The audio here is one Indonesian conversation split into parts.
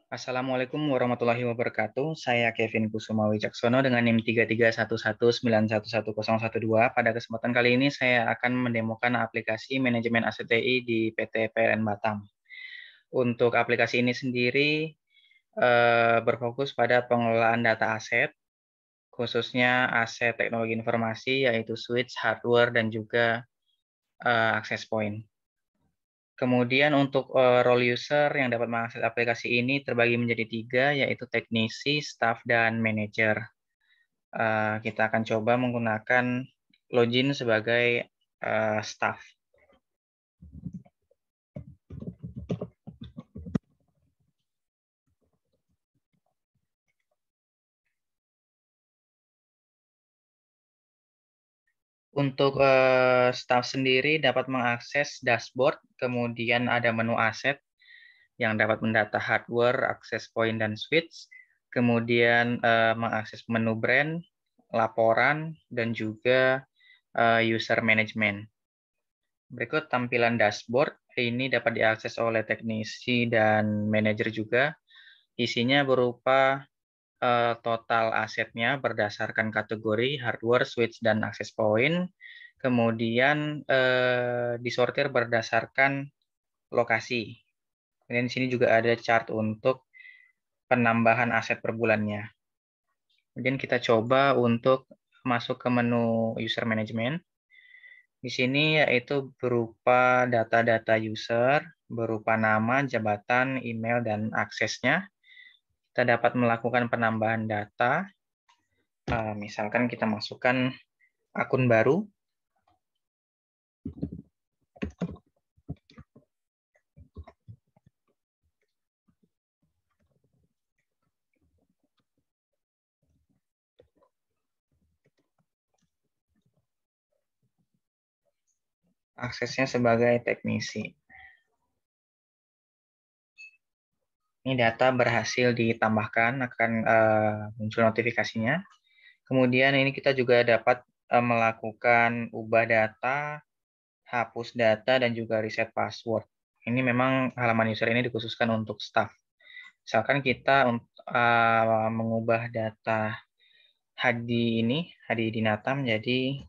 Assalamualaikum warahmatullahi wabarakatuh. Saya Kevin Kusuma Wicaksono dengan NIM 3311911112. Pada kesempatan kali ini saya akan mendemokan aplikasi manajemen aset TI di PT PLN Batam. Untuk aplikasi ini sendiri berfokus pada pengelolaan data aset, khususnya aset teknologi informasi yaitu switch, hardware, dan juga access point. Kemudian untuk role user yang dapat mengakses aplikasi ini terbagi menjadi 3, yaitu teknisi, staff, dan manajer. Kita akan coba menggunakan login sebagai staff. Untuk staff sendiri dapat mengakses dashboard, kemudian ada menu aset yang dapat mendata hardware, access point, dan switch, kemudian mengakses menu brand, laporan, dan juga user management. Berikut tampilan dashboard. Ini dapat diakses oleh teknisi dan manajer juga. Isinya berupa total asetnya berdasarkan kategori hardware, switch, dan access point. Kemudian disortir berdasarkan lokasi. Kemudian di sini juga ada chart untuk penambahan aset per bulannya. Kemudian kita coba untuk masuk ke menu user management. Di sini yaitu berupa data-data user, berupa nama, jabatan, email, dan aksesnya. Kita dapat melakukan penambahan data. Misalkan kita masukkan akun baru. Aksesnya sebagai teknisi. Ini data berhasil ditambahkan, akan muncul notifikasinya. Kemudian ini kita juga dapat melakukan ubah data, hapus data, dan juga reset password. Ini memang halaman user ini dikhususkan untuk staff. Misalkan kita mengubah data Hadi Dinata menjadi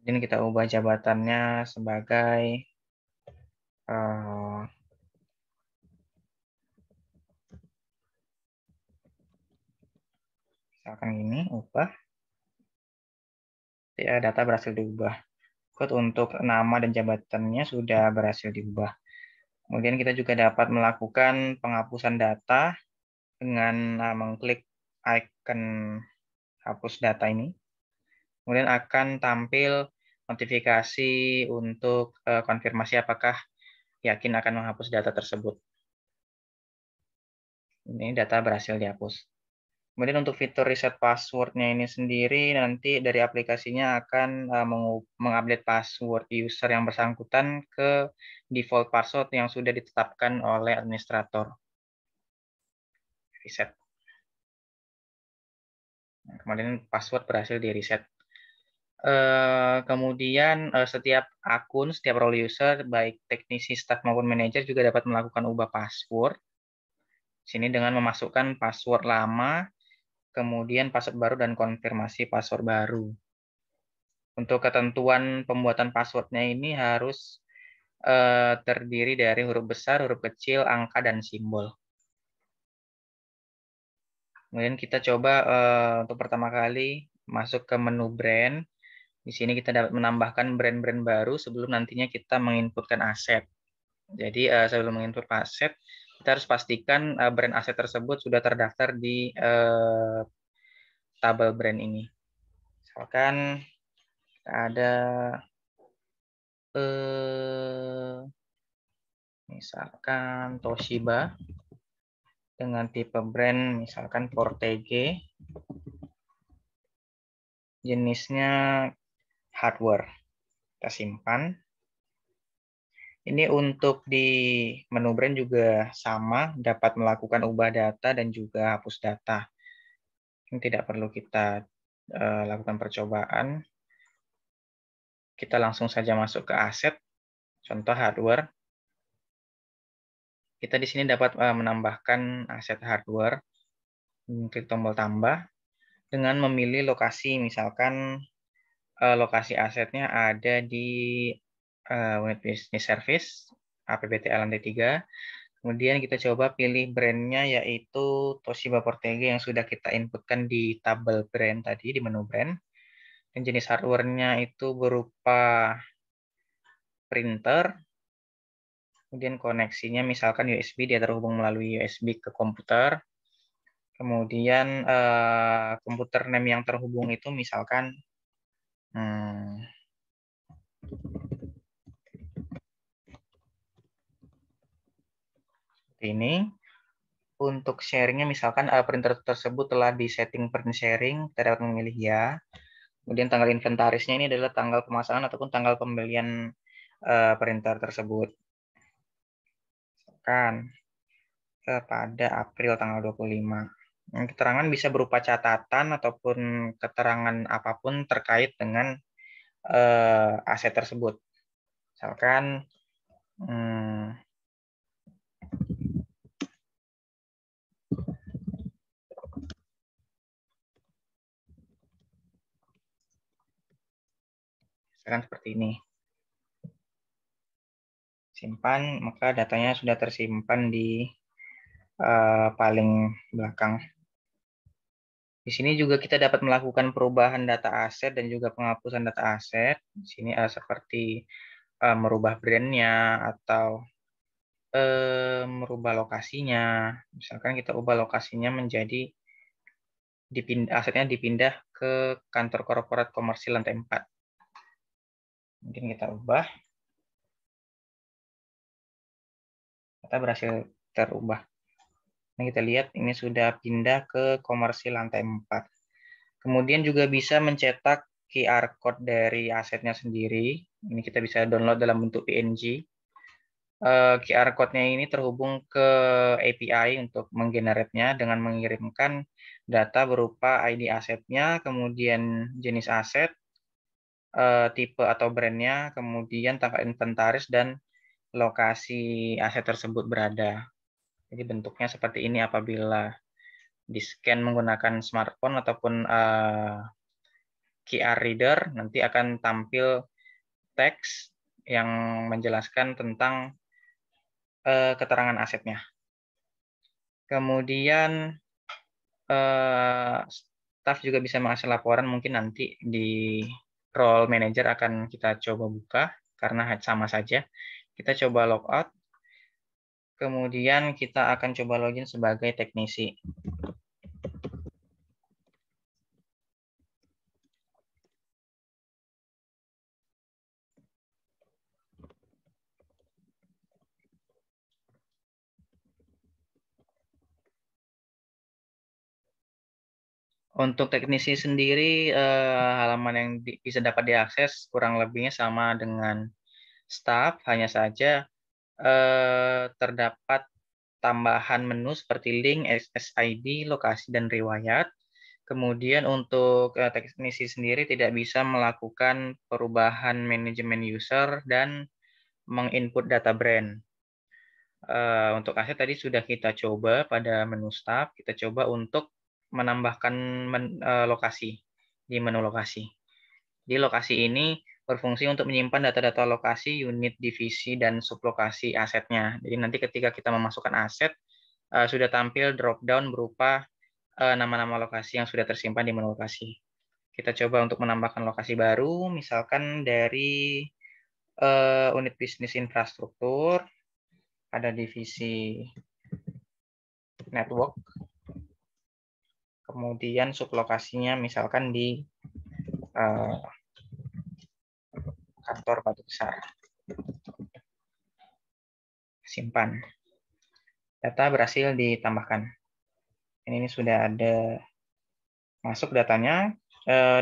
ini, kita ubah jabatannya sebagai misalkan ini, ubah. Ya, data berhasil diubah. Untuk nama dan jabatannya sudah berhasil diubah. Kemudian kita juga dapat melakukan penghapusan data dengan mengklik icon hapus data ini. Kemudian akan tampil notifikasi untuk konfirmasi apakah yakin akan menghapus data tersebut. Ini data berhasil dihapus. Kemudian untuk fitur reset password-nya ini sendiri, nanti dari aplikasinya akan mengupdate password user yang bersangkutan ke default password yang sudah ditetapkan oleh administrator. Reset. Nah, kemudian password berhasil di-reset. Kemudian setiap akun, setiap role user, baik teknisi, staff maupun manajer juga dapat melakukan ubah password. Sini dengan memasukkan password lama, kemudian password baru, dan konfirmasi password baru. Untuk ketentuan pembuatan passwordnya ini harus terdiri dari huruf besar, huruf kecil, angka, dan simbol. Kemudian kita coba untuk pertama kali masuk ke menu brand. Di sini kita dapat menambahkan brand-brand baru sebelum nantinya kita menginputkan aset. Jadi sebelum menginput aset, kita harus pastikan brand aset tersebut sudah terdaftar di tabel brand ini. Misalkan ada misalkan Toshiba dengan tipe brand misalkan Portege, jenisnya hardware. Kita simpan. Ini untuk di menu brand juga sama, dapat melakukan ubah data dan juga hapus data. Ini tidak perlu kita lakukan percobaan. Kita langsung saja masuk ke aset. Contoh hardware. Kita di sini dapat menambahkan aset hardware, klik tombol tambah, dengan memilih lokasi, misalkan lokasi asetnya ada di unit business service, APBT lantai 3. Kemudian kita coba pilih brandnya yaitu Toshiba Portege yang sudah kita inputkan di tabel brand tadi, di menu brand. Dan jenis hardware-nya itu berupa printer. Kemudian koneksinya misalkan USB, dia terhubung melalui USB ke komputer. Kemudian komputer name yang terhubung itu misalkan ini. Untuk sharingnya misalkan printer tersebut telah disetting print sharing, kita dapat memilih ya. Kemudian tanggal inventarisnya ini adalah tanggal pemasangan ataupun tanggal pembelian printer tersebut. Misalkan pada April tanggal 25. Keterangan bisa berupa catatan ataupun keterangan apapun terkait dengan aset tersebut. Misalkan seperti ini. Simpan, maka datanya sudah tersimpan di paling belakang. Di sini juga kita dapat melakukan perubahan data aset dan juga penghapusan data aset. Di sini seperti merubah brandnya atau merubah lokasinya. Misalkan kita ubah lokasinya menjadi asetnya dipindah ke kantor korporat komersil lantai 4. Mungkin kita ubah. Kita berhasil terubah. Nah, kita lihat ini sudah pindah ke komersil lantai 4. Kemudian juga bisa mencetak QR code dari asetnya sendiri. Ini kita bisa download dalam bentuk PNG. QR code-nya ini terhubung ke API untuk menggenerate-nya dengan mengirimkan data berupa ID asetnya, kemudian jenis aset, tipe atau brand-nya, kemudian tanggal inventaris, dan lokasi aset tersebut berada. Jadi bentuknya seperti ini apabila di-scan menggunakan smartphone ataupun QR reader, nanti akan tampil teks yang menjelaskan tentang keterangan asetnya. Kemudian staff juga bisa mengakses laporan, mungkin nanti di role manager akan kita coba buka karena sama saja. Kita coba logout, kemudian kita akan coba login sebagai teknisi. Untuk teknisi sendiri, halaman yang bisa dapat diakses kurang lebihnya sama dengan staff, hanya saja terdapat tambahan menu seperti link, SSID, lokasi, dan riwayat. Kemudian untuk teknisi sendiri tidak bisa melakukan perubahan manajemen user dan menginput data brand. Untuk aset tadi sudah kita coba pada menu staff, kita coba untuk menambahkan lokasi di menu lokasi. Di lokasi ini berfungsi untuk menyimpan data-data lokasi, unit, divisi, dan sublokasi asetnya. Jadi nanti ketika kita memasukkan aset, sudah tampil drop down berupa nama-nama lokasi yang sudah tersimpan di menu lokasi. Kita coba untuk menambahkan lokasi baru, misalkan dari unit bisnis infrastruktur, ada divisi network, kemudian sublokasinya misalkan di kantor Batu Besar. Simpan. Data berhasil ditambahkan. Ini sudah ada masuk datanya.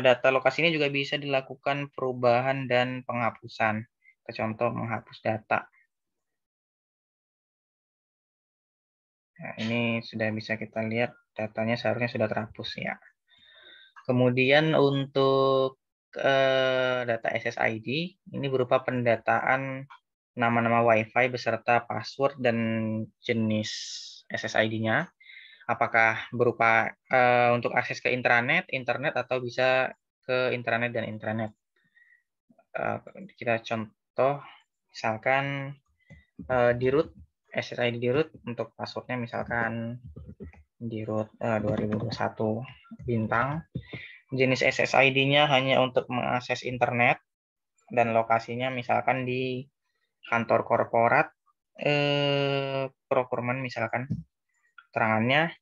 Data lokasi ini juga bisa dilakukan perubahan dan penghapusan. Contoh menghapus data. Nah, ini sudah bisa kita lihat datanya seharusnya sudah terhapus ya. Kemudian untuk data SSID ini berupa pendataan nama-nama WiFi beserta password dan jenis SSID-nya. Apakah berupa untuk akses ke internet atau bisa ke intranet dan intranet. Kita contoh, misalkan di root, SSID di root untuk passwordnya misalkan di root 2021 bintang. Jenis SSID-nya hanya untuk mengakses internet dan lokasinya misalkan di kantor korporat, procurement misalkan. Keterangannya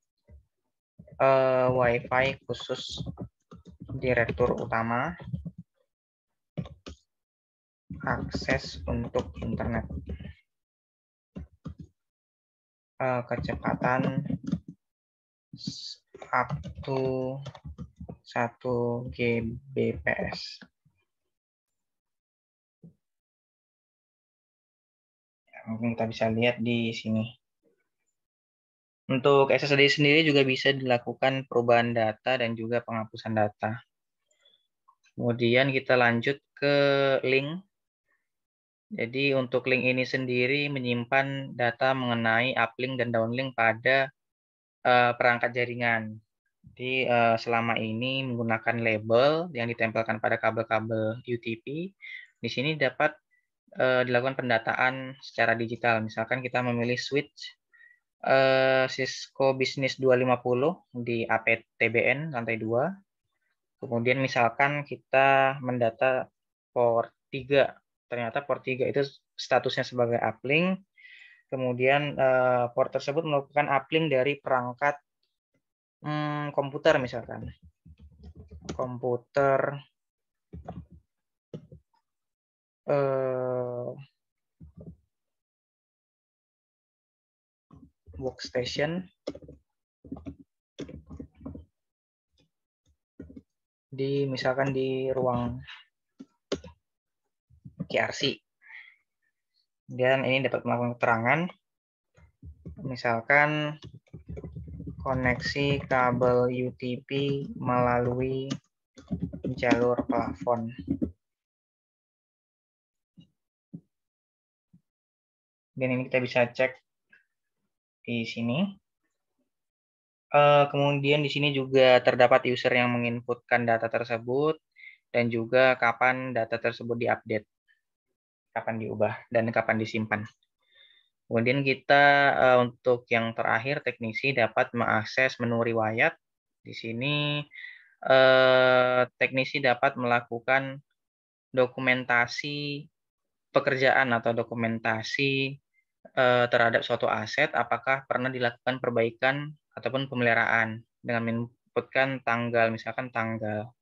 WiFi khusus direktur utama, akses untuk internet, kecepatan up to 1 Gbps. Mungkin kita bisa lihat di sini. Untuk SSID sendiri juga bisa dilakukan perubahan data dan juga penghapusan data. Kemudian kita lanjut ke link. Jadi untuk link ini sendiri menyimpan data mengenai uplink dan downlink pada perangkat jaringan. Jadi selama ini menggunakan label yang ditempelkan pada kabel-kabel UTP. Di sini dapat dilakukan pendataan secara digital. Misalkan kita memilih switch Cisco Business 250 di APTBN lantai 2. Kemudian misalkan kita mendata port 3. Ternyata port 3 itu statusnya sebagai uplink. Kemudian port tersebut melakukan uplink dari perangkat komputer misalkan. Komputer workstation misalkan di ruang KRC. Dan ini dapat melakukan keterangan misalkan koneksi kabel UTP melalui jalur plafon. Dan ini kita bisa cek di sini. Kemudian di sini juga terdapat user yang menginputkan data tersebut dan juga kapan data tersebut diupdate, kapan diubah, dan kapan disimpan. Kemudian kita untuk yang terakhir, teknisi dapat mengakses menu riwayat. Di sini teknisi dapat melakukan dokumentasi pekerjaan atau dokumentasi terhadap suatu aset, apakah pernah dilakukan perbaikan ataupun pemeliharaan dengan menginputkan tanggal, misalkan tanggal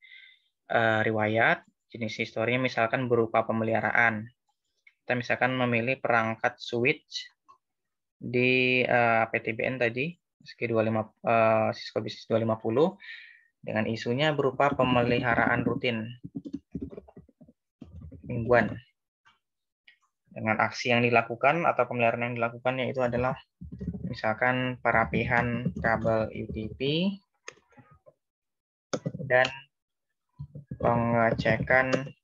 riwayat, jenis historinya misalkan berupa pemeliharaan. Kita misalkan memilih perangkat switch di PTBN tadi, Cisco Business 250, dengan isunya berupa pemeliharaan rutin mingguan. Dengan aksi yang dilakukan atau pemeliharaan yang dilakukan yaitu adalah misalkan perapihan kabel UTP dan pengecekan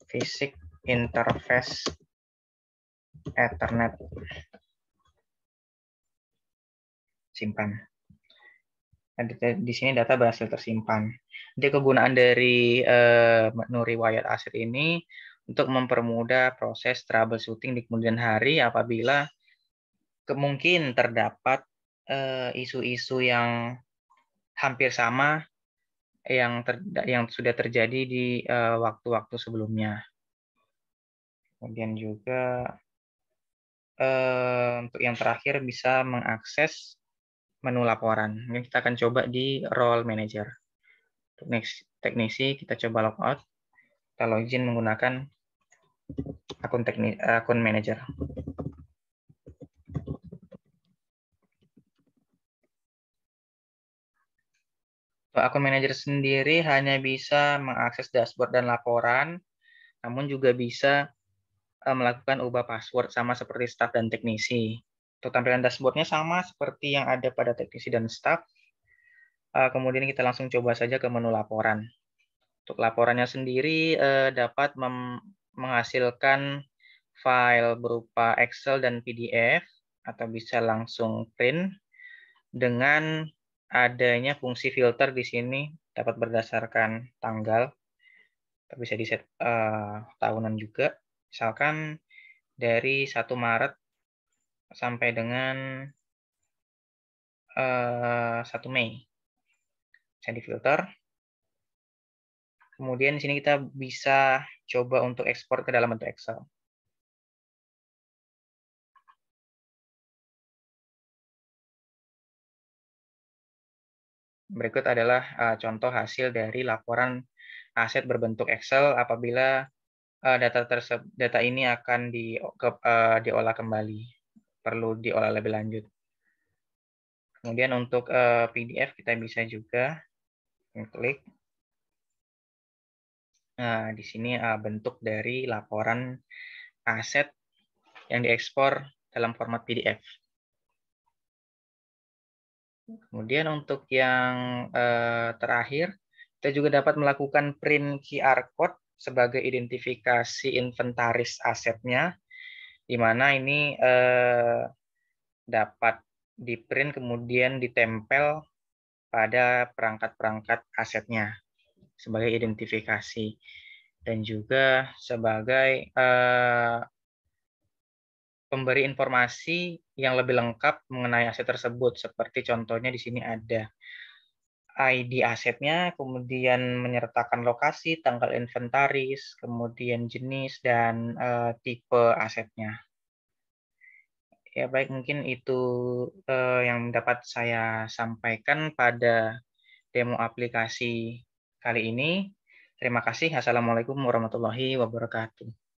fisik interface Ethernet. Simpan. Di sini data berhasil tersimpan. Jadi kegunaan dari menu riwayat aset ini untuk mempermudah proses troubleshooting di kemudian hari apabila kemungkinan terdapat isu-isu yang hampir sama yang sudah terjadi di waktu-waktu sebelumnya. Kemudian juga untuk yang terakhir bisa mengakses menu laporan. Ini kita akan coba di role manager. Untuk teknisi kita coba logout. Kita login menggunakan akun manager. Untuk akun manager sendiri hanya bisa mengakses dashboard dan laporan, namun juga bisa melakukan ubah password sama seperti staff dan teknisi. Untuk tampilan dashboardnya sama seperti yang ada pada teknisi dan staff. Kemudian kita langsung coba saja ke menu laporan. Untuk laporannya sendiri dapat menghasilkan file berupa Excel dan PDF, atau bisa langsung print dengan adanya fungsi filter di sini dapat berdasarkan tanggal, bisa di set tahunan juga. Misalkan dari 1 Maret sampai dengan 1 Mei. Bisa difilter. Kemudian di sini kita bisa coba untuk ekspor ke dalam bentuk Excel. Berikut adalah contoh hasil dari laporan aset berbentuk Excel apabila data ini akan diolah kembali, perlu diolah lebih lanjut. Kemudian untuk PDF kita bisa juga klik. Nah, di sini bentuk dari laporan aset yang diekspor dalam format PDF. Kemudian untuk yang terakhir, kita juga dapat melakukan print QR code sebagai identifikasi inventaris asetnya, di mana ini dapat di-print kemudian ditempel pada perangkat-perangkat asetnya sebagai identifikasi, dan juga sebagai pemberi informasi yang lebih lengkap mengenai aset tersebut. Seperti contohnya di sini ada ID asetnya, kemudian menyertakan lokasi, tanggal inventaris, kemudian jenis, dan tipe asetnya. Ya baik, mungkin itu yang dapat saya sampaikan pada demo aplikasi kali ini. Terima kasih. Assalamualaikum warahmatullahi wabarakatuh.